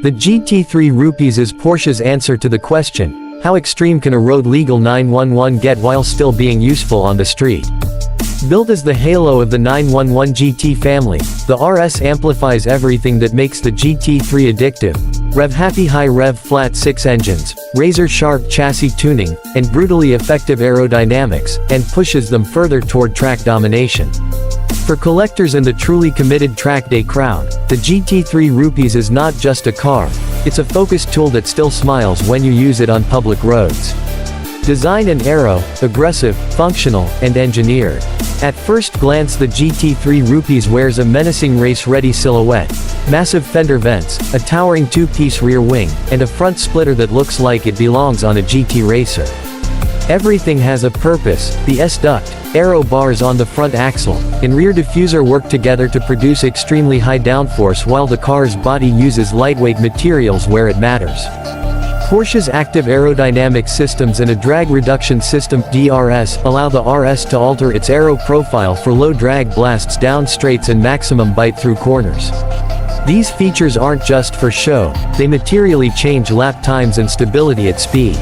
The GT3 Rupees is Porsche's answer to the question, how extreme can a road-legal 911 get while still being useful on the street? Built as the halo of the 911 GT family, the RS amplifies everything that makes the GT3 addictive: rev-happy high-rev flat-6 engines, razor-sharp chassis tuning, and brutally effective aerodynamics, and pushes them further toward track domination. For collectors and the truly committed track day crowd, the GT3 Rupees is not just a car, it's a focused tool that still smiles when you use it on public roads. Design and aero, aggressive, functional, and engineered. At first glance, the GT3 Rupees wears a menacing race-ready silhouette, massive fender vents, a towering two-piece rear wing, and a front splitter that looks like it belongs on a GT racer. Everything has a purpose. The S-duct, aero bars on the front axle, and rear diffuser work together to produce extremely high downforce, while the car's body uses lightweight materials where it matters. Porsche's active aerodynamic systems and a drag reduction system (DRS) allow the RS to alter its aero profile for low drag blasts down straights and maximum bite through corners. These features aren't just for show, they materially change lap times and stability at speed.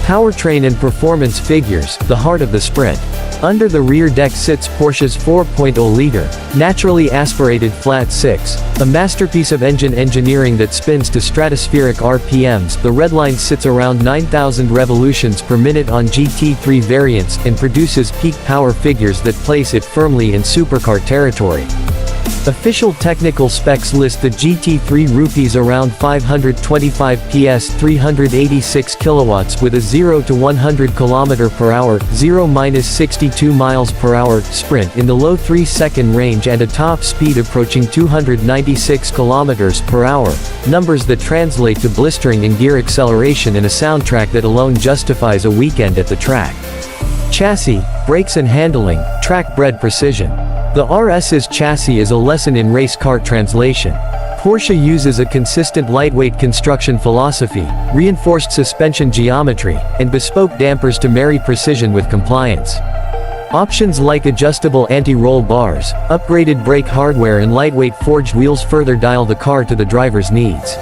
Powertrain and performance figures, the heart of the sprint. Under the rear deck sits Porsche's 4.0-liter, naturally aspirated flat-6, a masterpiece of engine engineering that spins to stratospheric RPMs. The redline sits around 9,000 revolutions per minute on GT3 variants and produces peak power figures that place it firmly in supercar territory. Official technical specs list the GT3 Rupees around 525 PS 386 kilowatts with a 0 to 100 km/h, 0-62 miles per hour sprint in the low 3-second range and a top speed approaching 296 km/h, numbers that translate to blistering in gear acceleration and a soundtrack that alone justifies a weekend at the track. Chassis, brakes and handling, track-bred precision. The RS's chassis is a lesson in race car translation. Porsche uses a consistent lightweight construction philosophy, reinforced suspension geometry, and bespoke dampers to marry precision with compliance. Options like adjustable anti-roll bars, upgraded brake hardware and lightweight forged wheels further dial the car to the driver's needs.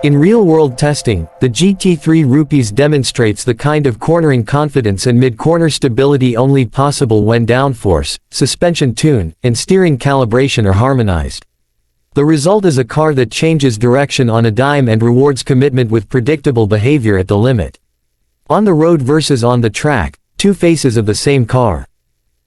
In real-world testing, the GT3 Rupees demonstrates the kind of cornering confidence and mid-corner stability only possible when downforce, suspension tune, and steering calibration are harmonized. The result is a car that changes direction on a dime and rewards commitment with predictable behavior at the limit. On the road versus on the track, two faces of the same car.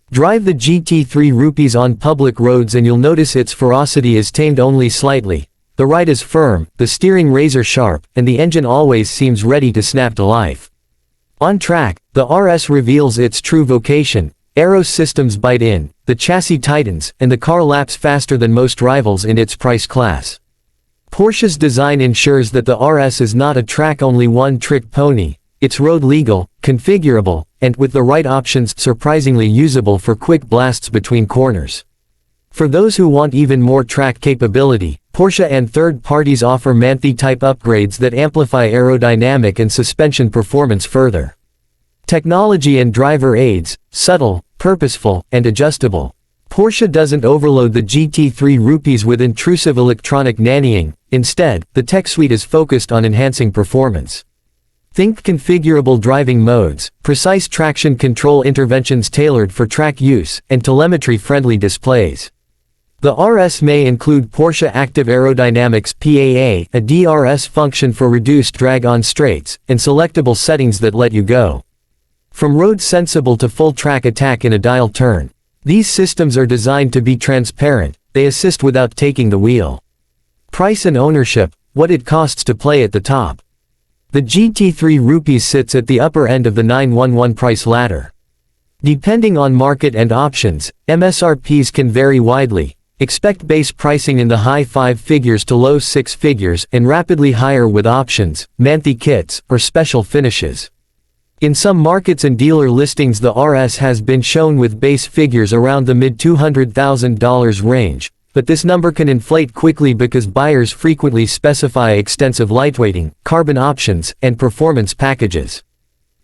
Drive the GT3 Rupees on public roads and you'll notice its ferocity is tamed only slightly. The ride is firm, the steering razor sharp, and the engine always seems ready to snap to life. On track, the RS reveals its true vocation. Aero systems bite in, the chassis tightens, and the car laps faster than most rivals in its price class. Porsche's design ensures that the RS is not a track-only one-trick pony. It's road-legal, configurable, and, with the right options, surprisingly usable for quick blasts between corners. For those who want even more track capability, Porsche and third parties offer Manthe-type upgrades that amplify aerodynamic and suspension performance further. Technology and driver aids, subtle, purposeful, and adjustable. Porsche doesn't overload the GT3 Rupees with intrusive electronic nannying. Instead, the tech suite is focused on enhancing performance. Think configurable driving modes, precise traction control interventions tailored for track use, and telemetry-friendly displays. The RS may include Porsche Active Aerodynamics (PAA), a DRS function for reduced drag on straights, and selectable settings that let you go from road sensible to full track attack in a dial turn. These systems are designed to be transparent, they assist without taking the wheel. Price and ownership, what it costs to play at the top. The GT3 Rupees sits at the upper end of the 911 price ladder. Depending on market and options, MSRPs can vary widely. Expect base pricing in the high 5 figures to low 6 figures and rapidly higher with options, Manthe kits, or special finishes. In some markets and dealer listings the RS has been shown with base figures around the mid-$200,000 range, but this number can inflate quickly because buyers frequently specify extensive lightweighting, carbon options, and performance packages.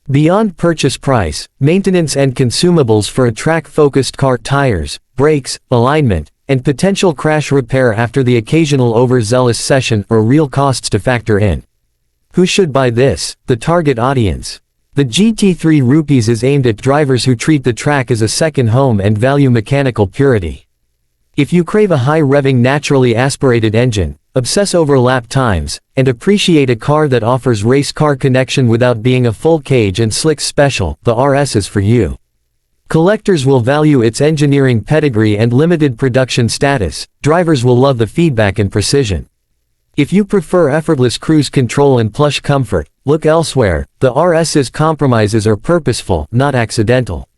Beyond purchase price, maintenance and consumables for a track-focused car: tires, brakes, alignment, and potential crash repair after the occasional overzealous session are real costs to factor in. Who should buy this? The target audience. The GT3 Rupees is aimed at drivers who treat the track as a second home and value mechanical purity. If you crave a high-revving naturally aspirated engine, obsess over lap times, and appreciate a car that offers race car connection without being a full cage and slicks special, the RS is for you. Collectors will value its engineering pedigree and limited production status, drivers will love the feedback and precision. If you prefer effortless cruise control and plush comfort, look elsewhere. The RS's compromises are purposeful, not accidental.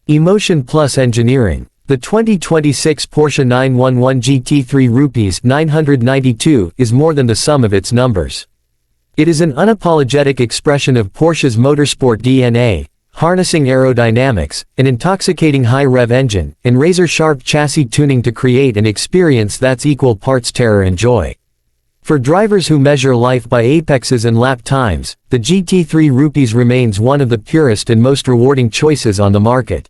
Emotion plus engineering. The 2026 Porsche 911 GT3 Rupees 992 is more than the sum of its numbers. It is an unapologetic expression of Porsche's motorsport DNA, harnessing aerodynamics, an intoxicating high-rev engine, and razor-sharp chassis tuning to create an experience that's equal parts terror and joy. For drivers who measure life by apexes and lap times, the GT3 Rupees remains one of the purest and most rewarding choices on the market.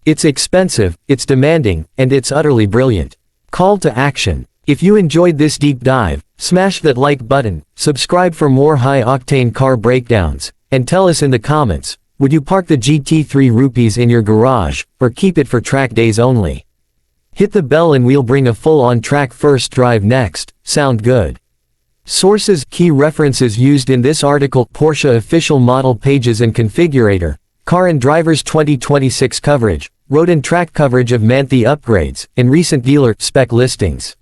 It's expensive, it's demanding, and it's utterly brilliant. Call to action. If you enjoyed this deep dive, smash that like button, subscribe for more high-octane car breakdowns, and tell us in the comments, would you park the GT3 Rupees in your garage, or keep it for track days only? Hit the bell and we'll bring a full-on track first drive next. Sound good? Sources, key references used in this article: Porsche official model pages and configurator, Car and Drivers 2026 coverage, road and track coverage of Manthe upgrades, and recent dealer spec listings.